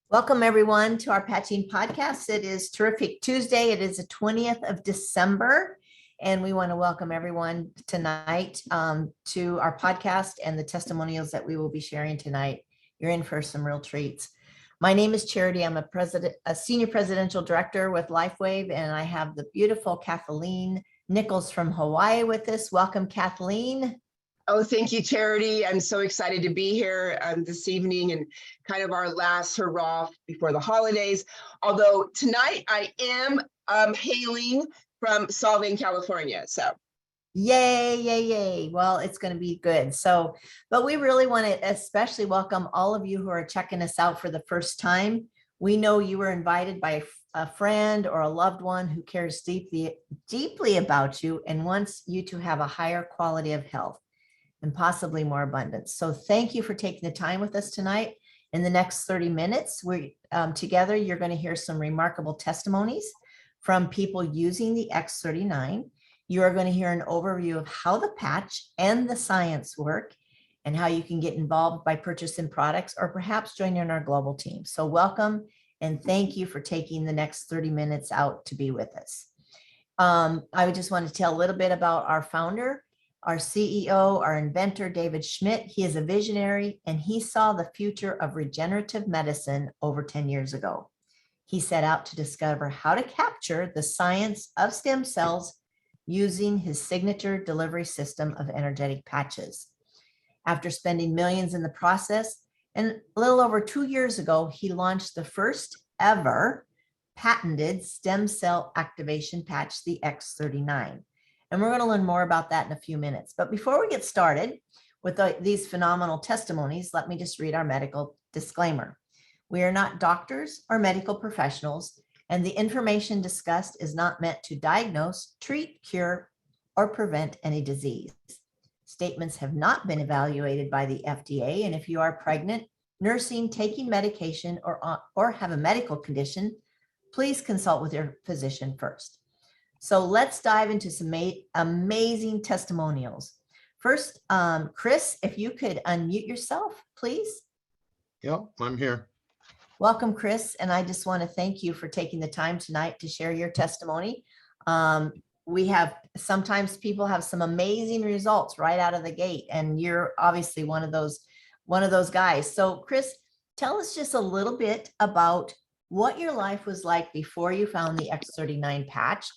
Welcome everyone to our Patching Podcast. It is Terrific Tuesday. It is the 20th of December, and we want to welcome everyone tonight to our podcast and the testimonials that we will be sharing tonight. You're in for some real treats. My name is Charity. I'm a senior presidential director with LifeWave, and I have the beautiful Kathleen Nichols from Hawaii with us. Welcome, Kathleen. Oh, thank you, Charity. I'm so excited to be here this evening and kind of our last hurrah before the holidays. Although tonight I am hailing from Solvang, California. So yay, yay, yay. Well, it's going to be good. But we really want to especially welcome all of you who are checking us out for the first time. We know you were invited by a friend or a loved one who cares deeply about you and wants you to have a higher quality of health and possibly more abundance. So thank you for taking the time with us tonight. In the next 30 minutes, together, you're going to hear some remarkable testimonies from people using the X39. You are going to hear an overview of how the patch and the science work and how you can get involved by purchasing products or perhaps join in our global team. So welcome and thank you for taking the next 30 minutes out to be with us. I would just want to tell a little bit about our founder, our CEO, our inventor, David Schmidt. He is a visionary and he saw the future of regenerative medicine over 10 years ago. He set out to discover how to capture the science of stem cells using his signature delivery system of energetic patches. After spending millions in the process, and a little over 2 years ago, he launched the first ever patented stem cell activation patch, the X39. And we're going to learn more about that in a few minutes. But before we get started with these phenomenal testimonies, let me just read our medical disclaimer. We are not doctors or medical professionals, and the information discussed is not meant to diagnose, treat, cure, or prevent any disease. Statements have not been evaluated by the FDA, and if you are pregnant, nursing, taking medication, or have a medical condition, please consult with your physician first. So let's dive into some amazing testimonials. First, Chris, if you could unmute yourself, please. Yep, I'm here. Welcome, Chris. And I just want to thank you for taking the time tonight to share your testimony. Sometimes people have some amazing results right out of the gate, and you're obviously one of those guys. So Chris, tell us just a little bit about what your life was like before you found the X39 patch.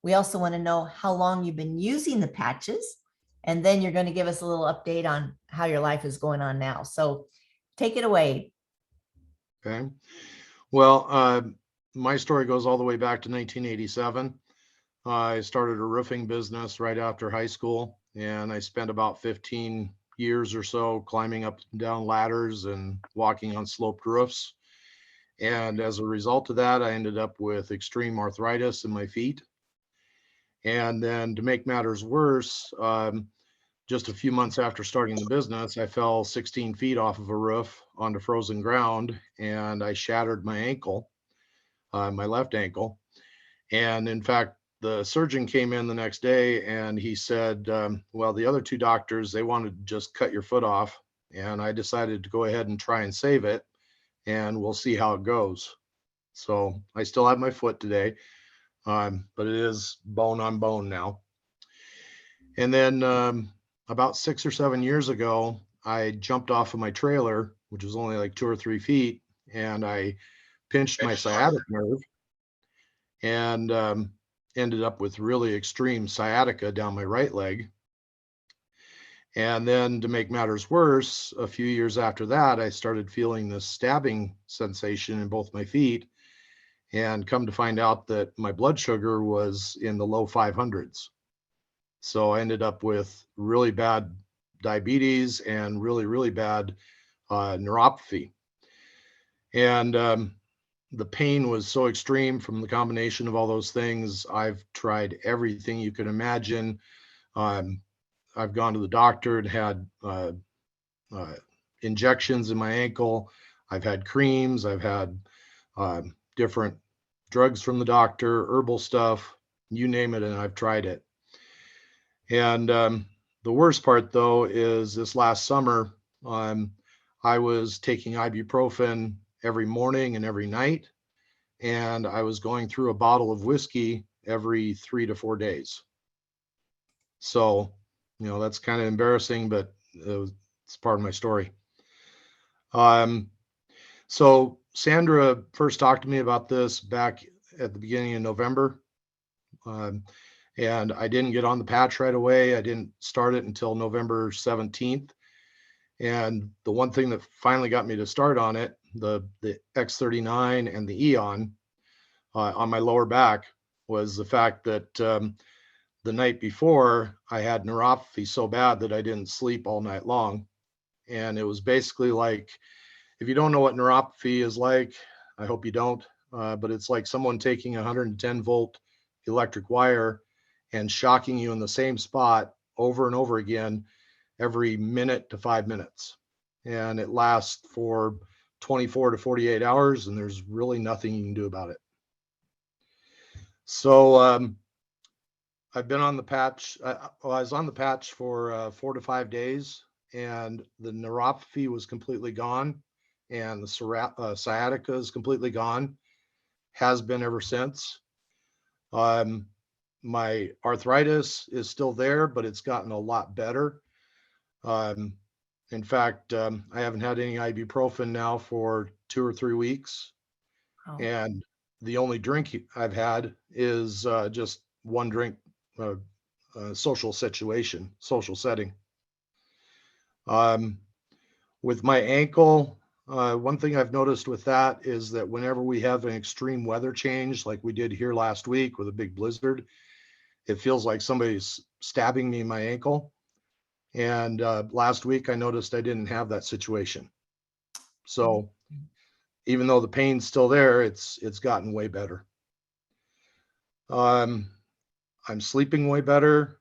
We also want to know how long you've been using the patches, and then you're going to give us a little update on how your life is going on now. So take it away. Okay. Well, my story goes all the way back to 1987. I started a roofing business right after high school, and I spent about 15 years or so climbing up and down ladders and walking on sloped roofs. And as a result of that, I ended up with extreme arthritis in my feet. And then to make matters worse, just a few months after starting the business, I fell 16 feet off of a roof onto frozen ground, and I shattered my ankle, my left ankle. And in fact, the surgeon came in the next day and he said, well, the other two doctors, they wanted to just cut your foot off. And I decided to go ahead and try and save it, and we'll see how it goes. So I still have my foot today. But it is bone on bone now. And then about 6 or 7 years ago, I jumped off of my trailer, which was only like 2 or 3 feet, and I pinched my sciatic nerve and ended up with really extreme sciatica down my right leg. And then to make matters worse, a few years after that, I started feeling this stabbing sensation in both my feet. And come to find out that my blood sugar was in the low 500s. So I ended up with really bad diabetes and really, really bad neuropathy. And the pain was so extreme from the combination of all those things. I've tried everything you can imagine. I've gone to the doctor and had injections in my ankle. I've had creams. I've had different drugs from the doctor, herbal stuff, you name it, and I've tried it. And the worst part, though, is this last summer, I was taking ibuprofen every morning and every night. And I was going through a bottle of whiskey every 3 to 4 days. So, that's kind of embarrassing, but it's part of my story. So Sandra first talked to me about this back at the beginning of November. And I didn't get on the patch right away. I didn't start it until November 17th. And the one thing that finally got me to start on it, the X39 and the Eon on my lower back, was the fact that the night before I had neuropathy so bad that I didn't sleep all night long. And it was basically like, if you don't know what neuropathy is like, I hope you don't, but it's like someone taking a 110 volt electric wire and shocking you in the same spot over and over again every minute to 5 minutes. And it lasts for 24 to 48 hours, and there's really nothing you can do about it. So I've been on the patch. I was on the patch for 4 to 5 days, and the neuropathy was completely gone, and the sciatica is completely gone, has been ever since. My arthritis is still there, but it's gotten a lot better. In fact, I haven't had any ibuprofen now for 2 or 3 weeks. Oh. And the only drink I've had is just one drink, social setting. With my ankle, one thing I've noticed with that is that whenever we have an extreme weather change, like we did here last week with a big blizzard, it feels like somebody's stabbing me in my ankle. And last week I noticed I didn't have that situation. So even though the pain's still there, it's gotten way better. I'm sleeping way better.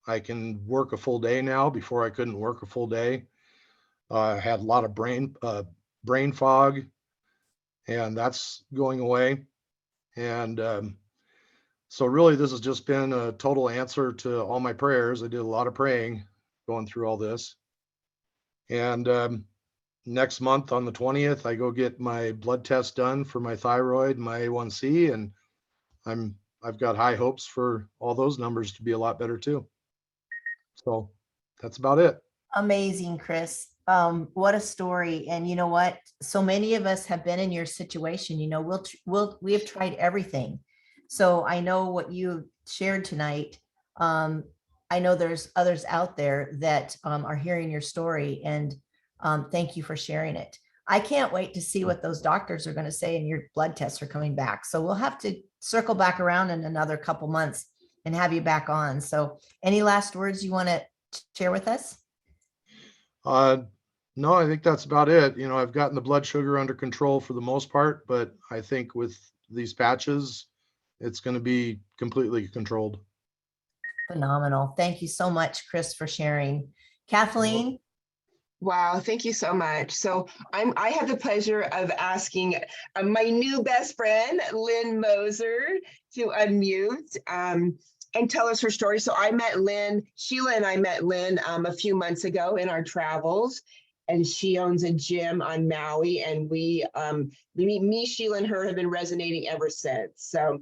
I can work a full day now. Before I couldn't work a full day. I had a lot of brain fog, and that's going away. And so really this has just been a total answer to all my prayers. I did a lot of praying going through all this. And next month on the 20th, I go get my blood test done for my thyroid, my A1C, and I've got high hopes for all those numbers to be a lot better too. So that's about it. Amazing, Chris. What a story. And you know what? So many of us have been in your situation. We have tried everything. So I know what you shared tonight. I know there's others out there that are hearing your story, and thank you for sharing it. I can't wait to see what those doctors are going to say, and your blood tests are coming back. So we'll have to circle back around in another couple months and have you back on. So any last words you want to share with us? No, I think that's about it. I've gotten the blood sugar under control for the most part, but I think with these patches, it's going to be completely controlled. Phenomenal. Thank you so much, Chris, for sharing. Kathleen? Wow, thank you so much. So I have the pleasure of asking my new best friend, Lynn Moser, to unmute and tell us her story. So I met Lynn, Sheila and I met Lynn a few months ago in our travels, and she owns a gym on Maui, and me, Sheila, and her have been resonating ever since. So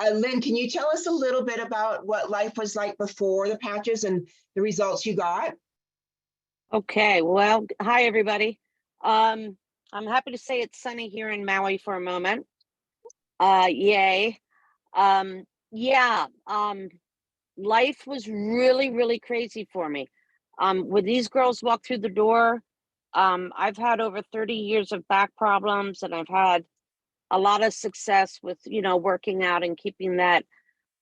Lynn, can you tell us a little bit about what life was like before the patches and the results you got? Okay, well, hi, everybody. I'm happy to say it's sunny here in Maui for a moment. Yay. Life was really, really crazy for me. When these girls walked through the door, I've had over 30 years of back problems, and I've had a lot of success with, working out and keeping that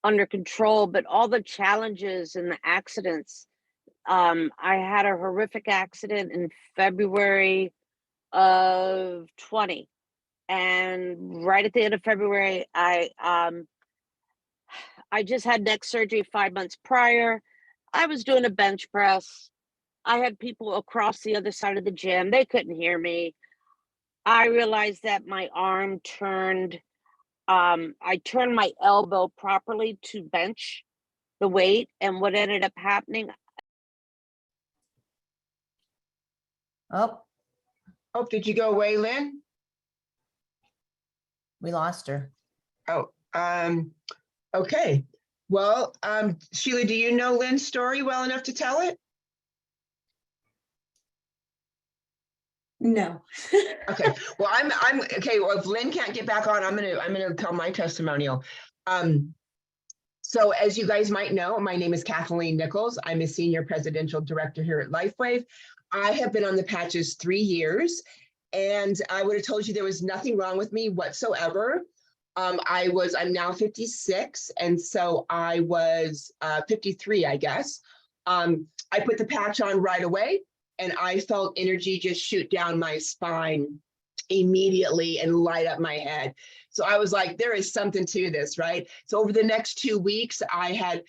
under control, but all the challenges and the accidents. I had a horrific accident in February of 20. And right at the end of February, I just had neck surgery 5 months prior. I was doing a bench press. I had people across the other side of the gym. They couldn't hear me. I realized that my arm turned, I turned my elbow properly to bench the weight. And what ended up happening, Oh, did you go away, Lynn? We lost her. Oh, okay. Well, Sheila, do you know Lynn's story well enough to tell it? No. Okay. Well, I'm okay. Well, if Lynn can't get back on, I'm gonna tell my testimonial. So as you guys might know, my name is Kathleen Nichols. I'm a senior presidential director here at LifeWave. I have been on the patches 3 years, and I would have told you there was nothing wrong with me whatsoever. I'm now 56, and so I was 53, I guess. I put the patch on right away, and I felt energy just shoot down my spine immediately and light up my head. So I was like, there is something to this, right? So over the next 2 weeks, I had,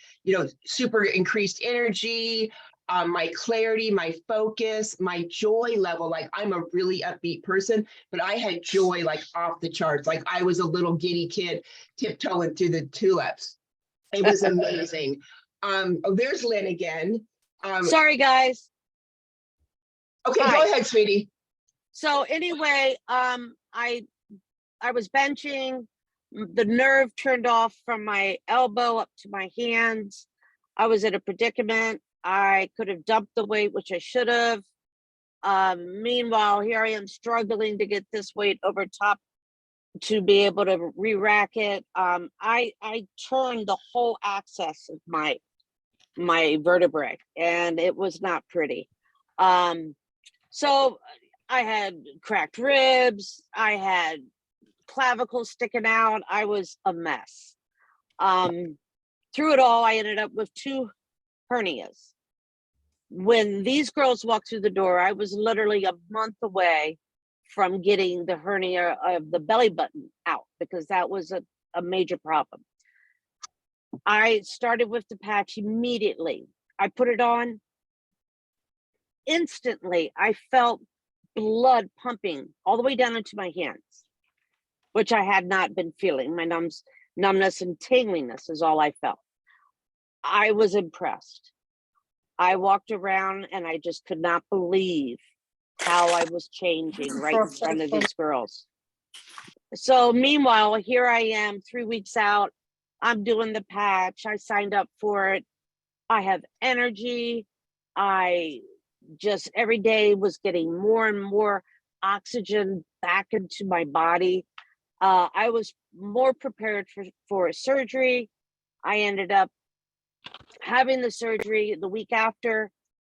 super increased energy, my clarity, my focus, my joy level. Like, I'm a really upbeat person, but I had joy like off the charts. Like I was a little giddy kid tiptoeing through the tulips. It was amazing. Oh, there's Lynn again. Sorry, guys. Okay, Hi. go ahead, sweetie. So anyway, I was benching, the nerve turned off from my elbow up to my hands. I was in a predicament. I could have dumped the weight, which I should have. Meanwhile, here I am struggling to get this weight over top to be able to re-rack it. I turned the whole axis of my vertebrae, and it was not pretty. So I had cracked ribs, I had clavicles sticking out, I was a mess. Through it all, I ended up with 2 hernias. When these girls walked through the door, I was literally a month away from getting the hernia of the belly button out, because that was a major problem. I started with the patch immediately. I put it on. Instantly, I felt blood pumping all the way down into my hands, which I had not been feeling. My numbness and tingliness is all I felt. I was impressed. I walked around and I just could not believe how I was changing right in front of these girls. So meanwhile, here I am 3 weeks out. I'm doing the patch. I signed up for it. I have energy. I just every day was getting more and more oxygen back into my body. I was more prepared for a surgery. I ended up having the surgery the week after.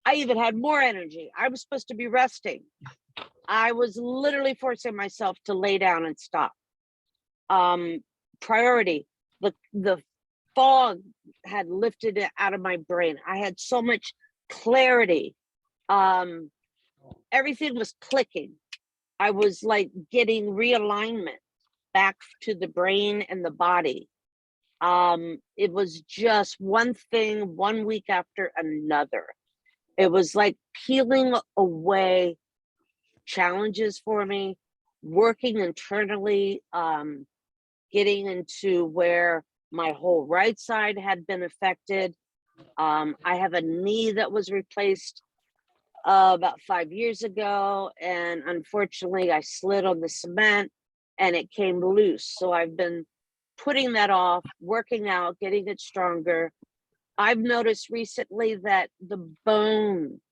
I even had more energy. I was supposed to be resting. I was literally forcing myself to lay down and stop. Priority, the fog had lifted it out of my brain. I had so much clarity. Everything was clicking. I was like getting realignment back to the brain and the body. It was just one thing, 1 week after another. It was like peeling away challenges for me, working internally, getting into where my whole right side had been affected. I have a knee that was replaced about 5 years ago, and unfortunately I slid on the cement and it came loose. So I've been putting that off, working out, getting it stronger. I've noticed recently that the bone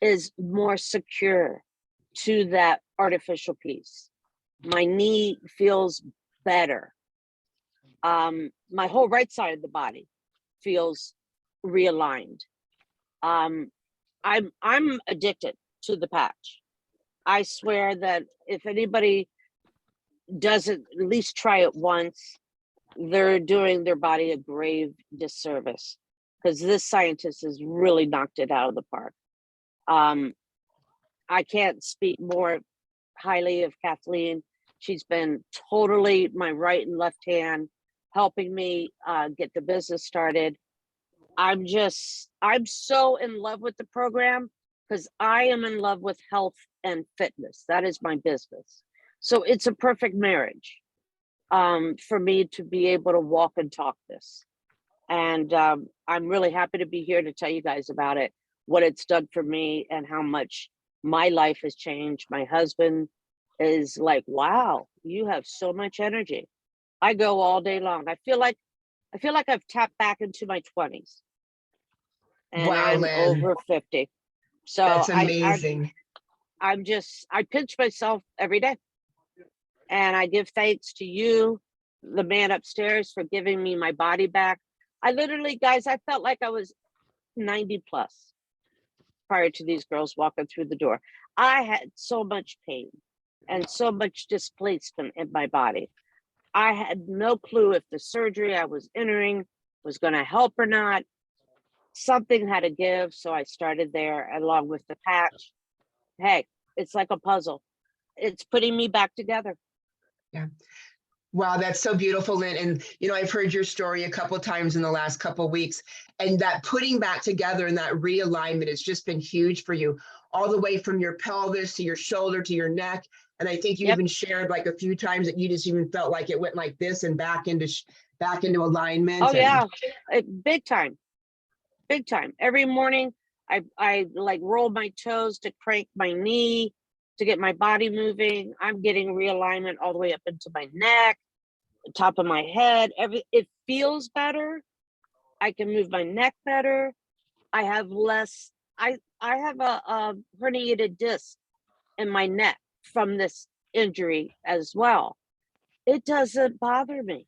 is more secure to that artificial piece. My knee feels better. My whole right side of the body feels realigned. I'm addicted to the patch. I swear that if anybody doesn't at least try it once, they're doing their body a grave disservice, because this scientist has really knocked it out of the park. I can't speak more highly of Kathleen. She's been totally my right and left hand, helping me get the business started. I'm so in love with the program, because I am in love with health and fitness. That is my business. So it's a perfect marriage for me to be able to walk and talk this. And I'm really happy to be here to tell you guys about it, what it's done for me and how much my life has changed. My husband is like, wow, you have so much energy. I go all day long. I feel like I've tapped back into my 20s, and Wow, I'm Lynn, over 50. So that's amazing. I pinch myself every day, and I give thanks to you, the man upstairs, for giving me my body back. I literally, guys, I felt like I was 90 plus prior to these girls walking through the door. I had so much pain and so much displacement in my body. I had no clue if the surgery I was entering was going to help or not. Something had to give, so I started there along with the patch. Hey, it's like a puzzle. It's putting me back together. Yeah. Wow, that's so beautiful, Lynn. And, I've heard your story a couple of times in the last couple of weeks, and that putting back together and that realignment has just been huge for you, all the way from your pelvis to your shoulder to your neck. And I think you Yep. even shared like a few times that you just even felt like it went like this and back into alignment. Oh yeah, big time, big time. Every morning, I like roll my toes to crank my knee to get my body moving. I'm getting realignment all the way up into my neck, the top of my head. It feels better. I can move my neck better. I have less. I have a herniated disc in my neck from this injury as well. It doesn't bother me.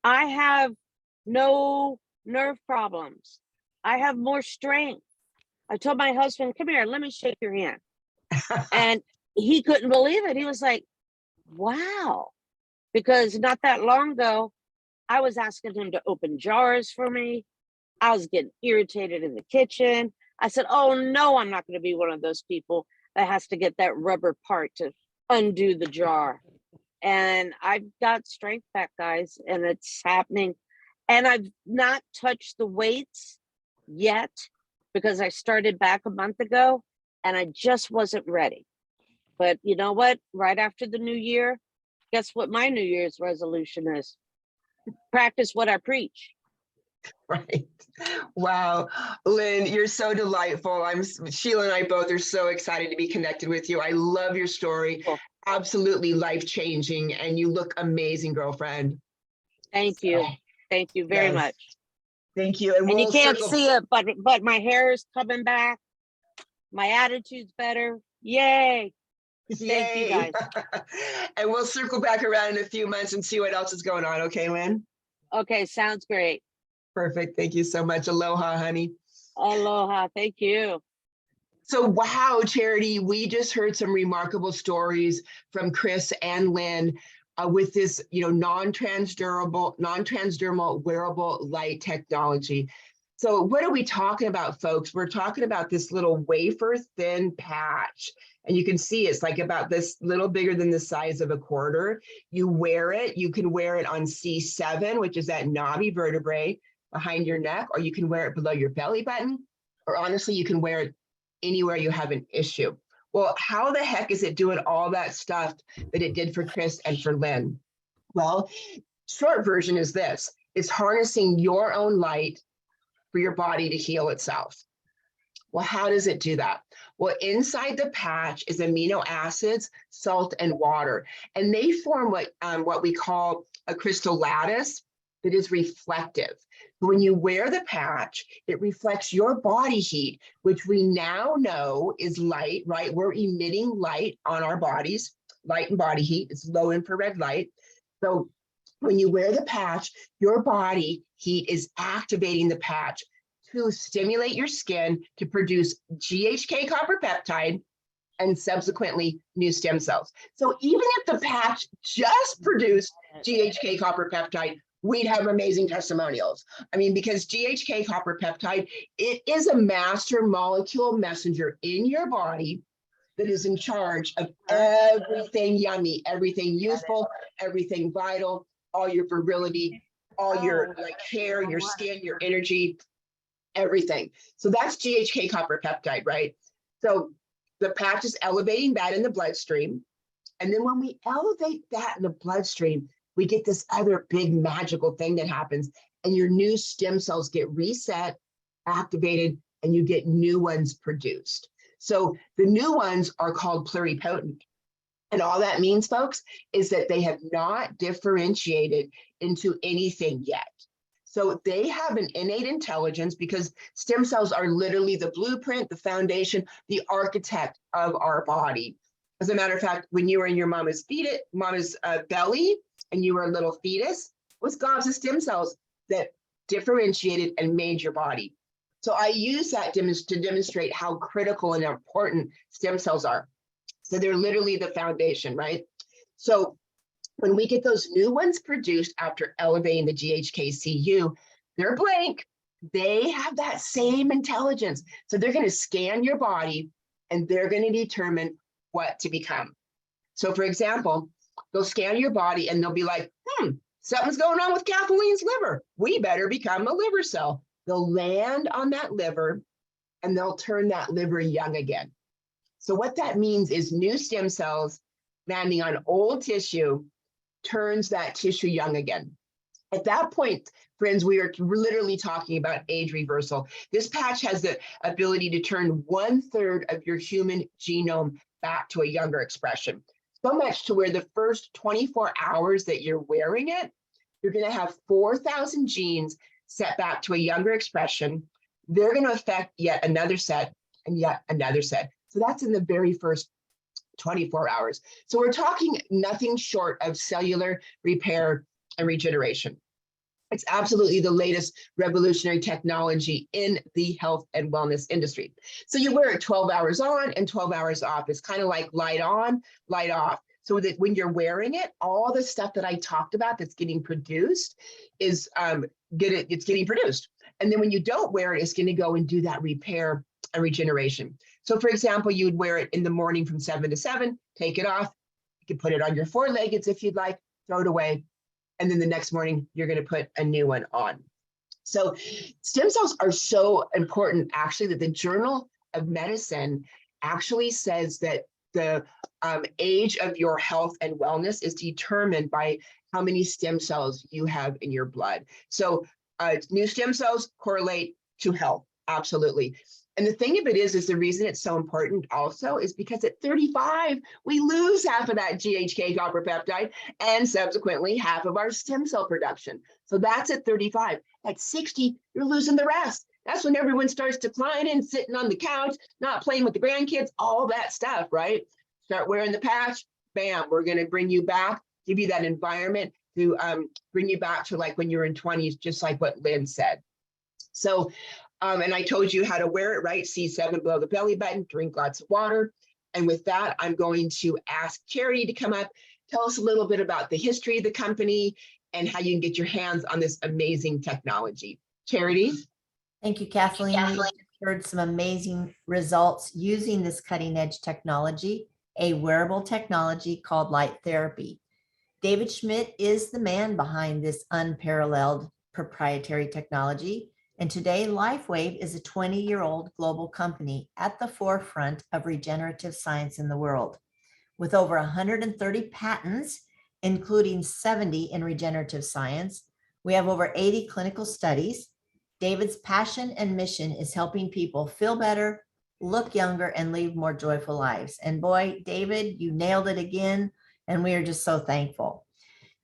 I have no nerve problems. I have more strength. I told my husband, come here, let me shake your hand. And he couldn't believe it. He was like, wow. Because not that long ago, I was asking him to open jars for me. I was getting irritated in the kitchen. I said, oh no, I'm not going to be one of those people that has to get that rubber part to undo the jar. And I've got strength back, guys, and it's happening. And I've not touched the weights yet because I started back a month ago and I just wasn't ready. But you know what? Right after the new year, guess what my New Year's resolution is? Practice what I preach. Right. Wow. Lynn, you're so delightful. Sheila and I both are so excited to be connected with you. I love your story. Cool. Absolutely life-changing. And you look amazing, girlfriend. Thank you. Thank you very Yes. much. Thank you. And you we'll can't circle. see it, but my hair is coming back. My attitude's better. Yay. Thank you, Yay. guys. And we'll circle back around in a few months and see what else is going on. Okay, Lynn? Okay, sounds great. Perfect. Thank you so much. Aloha, honey. Aloha. Thank you. So, wow, Charity, we just heard some remarkable stories from Chris and Lynn with this, non-transdermal wearable light technology. So what are we talking about, folks? We're talking about this little wafer thin patch. And you can see it's like about this little bigger than the size of a quarter. You wear it. You can wear it on C7, which is that knobby vertebrae behind your neck, or you can wear it below your belly button, or honestly, you can wear it anywhere you have an issue. Well, how the heck is it doing all that stuff that it did for Chris and for Lynn? Well, short version is this. It's harnessing your own light for your body to heal itself. Well, how does it do that? Well, inside the patch is amino acids, salt, and water, and they form what we call a crystal lattice that is reflective. When you wear the patch, it reflects your body heat, which we now know is light, right? We're emitting light on our bodies, light and body heat. It's low infrared light. So when you wear the patch, your body heat is activating the patch to stimulate your skin to produce GHK copper peptide and subsequently new stem cells. So even if the patch just produced GHK copper peptide, we'd have amazing testimonials. I mean, because GHK copper peptide, it is a master molecule messenger in your body that is in charge of everything yummy, everything useful, everything vital, all your virility, all your hair, your skin, your energy, everything. So that's GHK copper peptide, right? So the patch is elevating that in the bloodstream. And then when we elevate that in the bloodstream, we get this other big magical thing that happens, and your new stem cells get reset, activated, and you get new ones produced. So the new ones are called pluripotent. And all that means, folks, is that they have not differentiated into anything yet. So they have an innate intelligence because stem cells are literally the blueprint, the foundation, the architect of our body. As a matter of fact, when you were in your mama's belly and you were a little fetus, it was God's stem cells that differentiated and made your body. So I use that to demonstrate how critical and important stem cells are. So they're literally the foundation, right? So when we get those new ones produced after elevating the GHKCU, they're blank. They have that same intelligence. So they're going to scan your body and they're going to determine what to become. So for example, they'll scan your body and they'll be like, something's going on with Kathleen's liver. We better become a liver cell. They'll land on that liver and they'll turn that liver young again. So what that means is new stem cells landing on old tissue turns that tissue young again. At that point, friends, we are literally talking about age reversal. This patch has the ability to turn 1/3 of your human genome back to a younger expression. So much to where the first 24 hours that you're wearing it, you're going to have 4,000 genes set back to a younger expression. They're going to affect yet another set and yet another set. So that's in the very first 24 hours. So we're talking nothing short of cellular repair and regeneration. It's absolutely the latest revolutionary technology in the health and wellness industry. So you wear it 12 hours on and 12 hours off. It's kind of like light on, light off. So that when you're wearing it, all the stuff that I talked about that's getting produced is it's getting produced. And then when you don't wear it, it's going to go and do that repair and regeneration. So for example, you would wear it in the morning from 7 to 7, take it off. You can put it on your four-leggeds if you'd like, throw it away. And then the next morning, you're going to put a new one on. So stem cells are so important, actually, that the Journal of Medicine actually says that the age of your health and wellness is determined by how many stem cells you have in your blood. So new stem cells correlate to health, absolutely. And the thing of it is the reason it's so important also is because at 35, we lose half of that GHK copper peptide and subsequently half of our stem cell production. So that's at 35. At 60, you're losing the rest. That's when everyone starts declining, sitting on the couch, not playing with the grandkids, all that stuff, right? Start wearing the patch, bam, we're going to bring you back, give you that environment to bring you back to like when you were in 20s, just like what Lynn said. So, and I told you how to wear it, right? C7 below the belly button, drink lots of water. And with that, I'm going to ask Charity to come up, tell us a little bit about the history of the company and how you can get your hands on this amazing technology. Charity? Thank you, Kathleen. We heard some amazing results using this cutting edge technology, a wearable technology called light therapy. David Schmidt is the man behind this unparalleled proprietary technology. And today, LifeWave is a 20-year-old global company at the forefront of regenerative science in the world. With over 130 patents, including 70 in regenerative science, we have over 80 clinical studies. David's passion and mission is helping people feel better, look younger, and lead more joyful lives. And boy, David, you nailed it again, and we are just so thankful.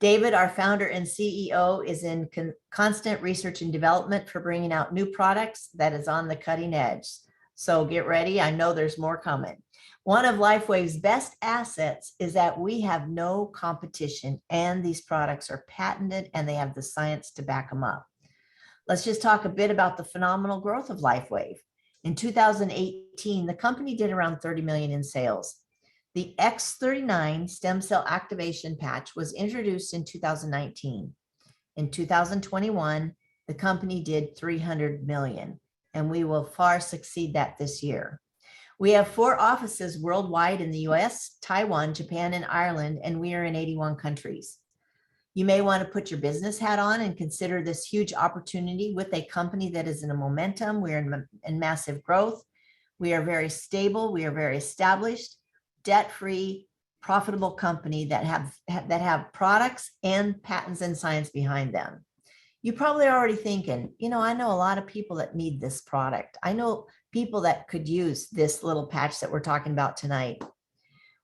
David, our founder and CEO, is in constant research and development for bringing out new products that is on the cutting edge. So get ready. I know there's more coming. One of LifeWave's best assets is that we have no competition, and these products are patented and they have the science to back them up. Let's just talk a bit about the phenomenal growth of LifeWave. In 2018, the company did around 30 million in sales. The X39 stem cell activation patch was introduced in 2019. In 2021, the company did 300 million, and we will far succeed that this year. We have 4 offices worldwide in the US, Taiwan, Japan, and Ireland, and we are in 81 countries. You may want to put your business hat on and consider this huge opportunity with a company that is in a momentum. We're in massive growth. We are very stable. We are very established, debt-free, profitable company that have products and patents and science behind them. You're probably already thinking, I know a lot of people that need this product. I know people that could use this little patch that we're talking about tonight.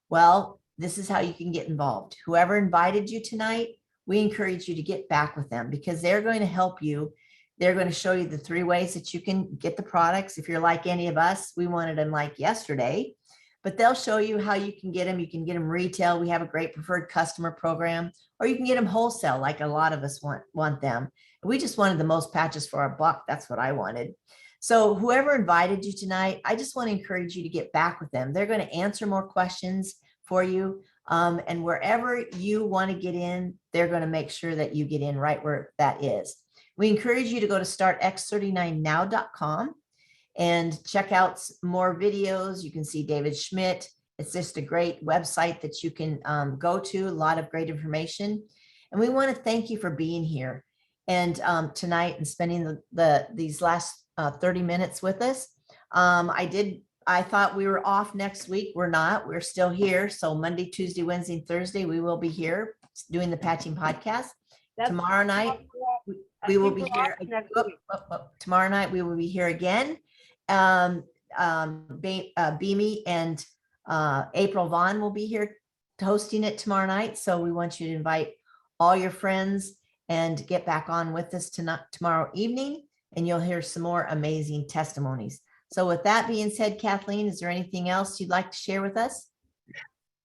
Well, this is how you can get involved. Whoever invited you tonight, we encourage you to get back with them because they're going to help you. They're going to show you the 3 ways that you can get the products. If you're like any of us, we wanted them like yesterday, but they'll show you how you can get them. You can get them retail. We have a great preferred customer program, or you can get them wholesale like a lot of us want them. We just wanted the most patches for our buck. That's what I wanted. So whoever invited you tonight, I just want to encourage you to get back with them. They're going to answer more questions for you. And wherever you want to get in, they're going to make sure that you get in right where that is. We encourage you to go to startx39now.com and check out more videos. You can see David Schmidt. It's just a great website that you can go to, a lot of great information. And we want to thank you for being here and tonight and spending these last 30 minutes with us. I thought we were off next week. We're not. We're still here. So Monday, Tuesday, Wednesday, and Thursday, we will be here doing the Patching Podcast. Tomorrow night, we will be here. Tomorrow night, we will be here again. Beamy and April Vaughn will be here hosting it tomorrow night. So we want you to invite all your friends and get back on with us tomorrow evening, and you'll hear some more amazing testimonies. So with that being said, Kathleen, is there anything else you'd like to share with us?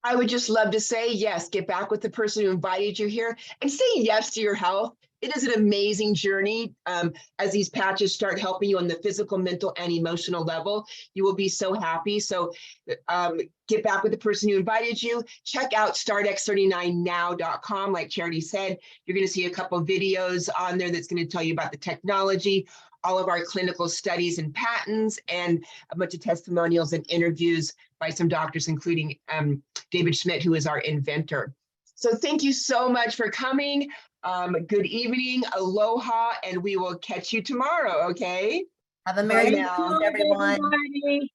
I would just love to say, yes, get back with the person who invited you here and say yes to your health. It is an amazing journey. As these patches start helping you on the physical, mental, and emotional level, you will be so happy. So get back with the person who invited you. Check out startx39now.com. Like Charity said, you're going to see a couple of videos on there that's going to tell you about the technology, all of our clinical studies and patents, and a bunch of testimonials and interviews by some doctors, including David Schmidt, who is our inventor. So thank you so much for coming. Good evening, aloha, and we will catch you tomorrow, okay? Have a Merry Bye now. Christmas, everyone. Everybody.